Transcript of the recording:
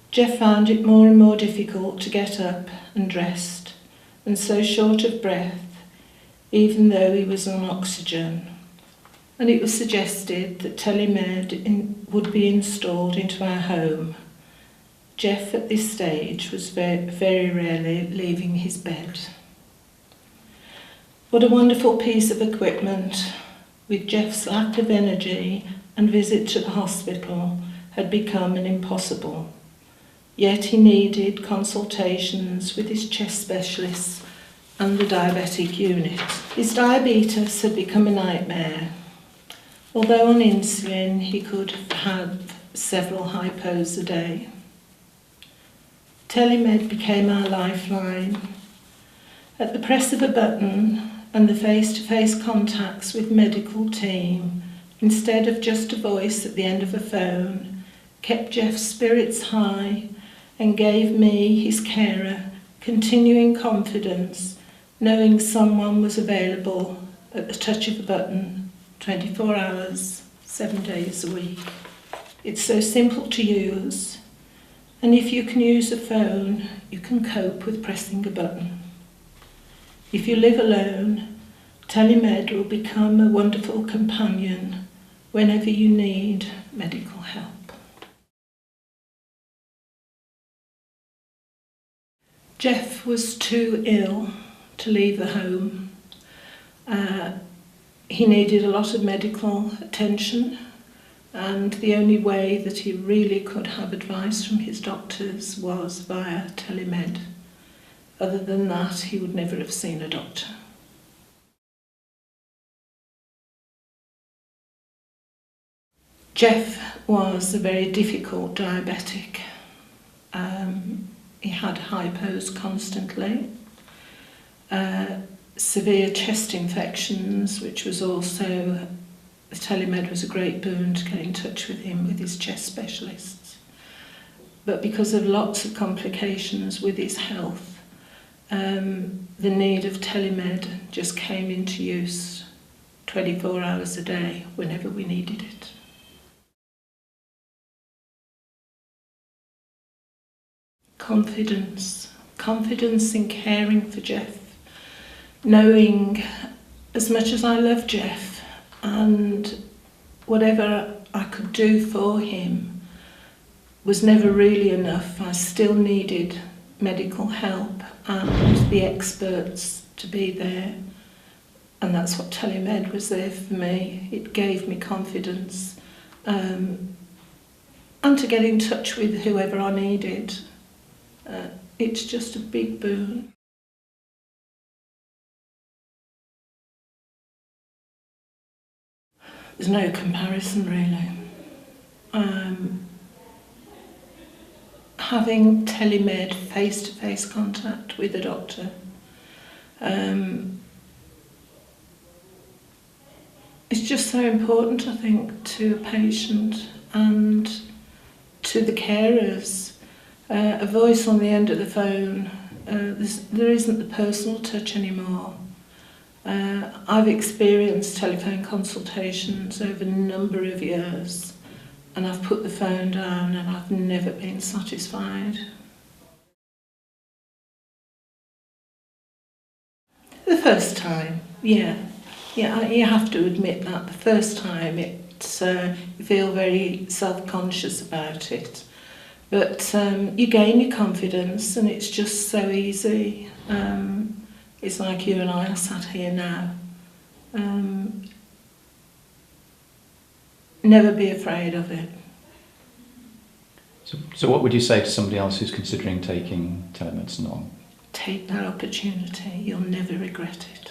Jeff found it more and more difficult to get up and dressed, and so short of breath, even though he was on oxygen. And it was suggested that telemed would be installed into our home. Jeff at this stage was very rarely leaving his bed. What a wonderful piece of equipment. With Jeff's lack of energy and visit to the hospital had become an impossible. Yet he needed consultations with his chest specialists and the diabetic unit. His diabetes had become a nightmare. Although on insulin, he could have several hypos a day. Telemed became our lifeline. At the press of a button and the face-to-face contacts with medical team, instead of just a voice at the end of a phone, kept Jeff's spirits high and gave me, his carer, continuing confidence, knowing someone was available at the touch of a button, 24 hours, 7 days a week. It's so simple to use, and if you can use a phone, you can cope with pressing a button. If you live alone, telemed will become a wonderful companion whenever you need medical help. Jeff was too ill to leave the home. He needed a lot of medical attention, and the only way that he really could have advice from his doctors was via telemed. Other than that, he would never have seen a doctor. Jeff was a very difficult diabetic. He had hypos constantly, severe chest infections, which was also, the telemed was a great boon to get in touch with him with his chest specialists. But because of lots of complications with his health, the need of telemed just came into use 24 hours a day whenever we needed it. Confidence in caring for Jeff, knowing as much as I love Jeff and whatever I could do for him was never really enough. I still needed medical help and the experts to be there, and that's what telemed was there for me. It gave me confidence and to get in touch with whoever I needed. It's just a big boon. There's no comparison really. Having telemed face-to-face contact with a doctor it's just so important, I think, to a patient and to the carers. A voice on the end of the phone, there isn't the personal touch anymore. I've experienced telephone consultations over a number of years, and I've put the phone down and I've never been satisfied. The first time, yeah, you have to admit that. The first time you feel very self-conscious about it. But you gain your confidence and it's just so easy. It's like you and I are sat here now. Never be afraid of it. So what would you say to somebody else who's considering taking telemedicine on? Take that opportunity, you'll never regret it.